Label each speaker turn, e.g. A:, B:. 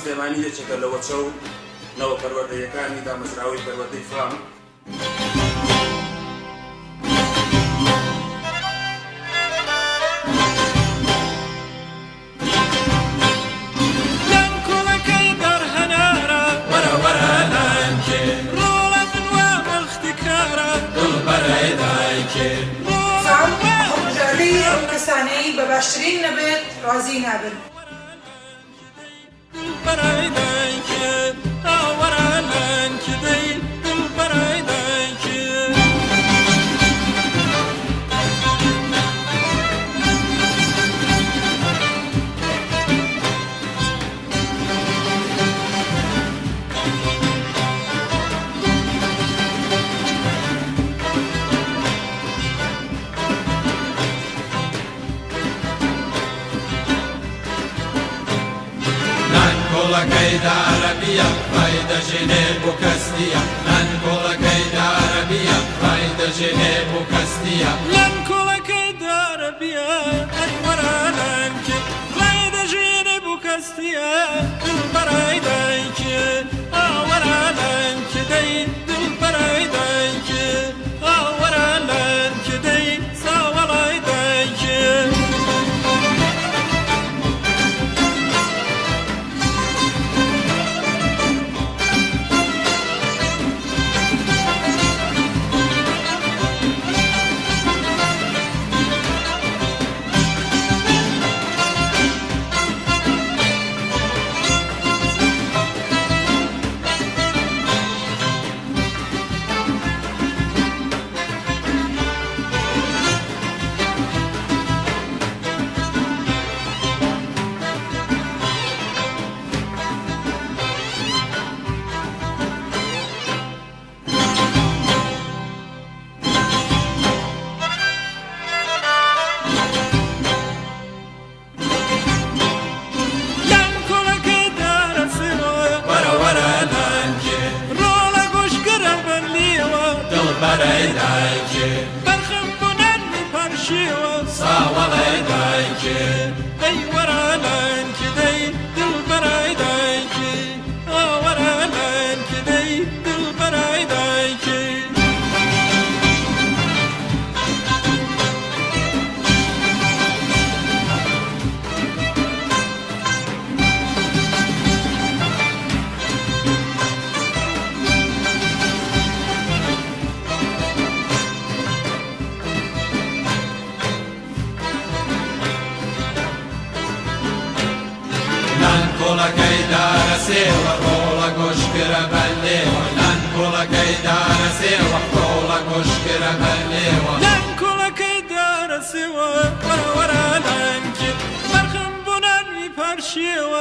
A: سلێمانی دەچێتە لەوە چە و نەوە پەروەردەیەکانی دامەزراوەی پەروەردەی فام
B: کەسانەی بە باشترین نەبێت ڕازی نابن.
C: كيد عربية رايد جنيب وكاستية لنكولا كيد عربية رايد جنيب وكاستية
D: لنكولا كيد عربية أنورا لنكي رايد جنيب وكاستية البرايدانك أورا لنكي دي البرايدانك أورا لنكي دي ساولايدانك برخم بنان میپرشیو
C: ساوالای دایکی
D: ای ورالان که دی دل برای دایکی ورالان که دی دل برای دایکی
C: لنكولا كيدار سيوة رولا قشكرة بليوة لنكولا كيدار سيوة رولا قشكرة بليوة
D: لنكولا كيدار سيوة ورا لنكي برخم بنان میپرشیو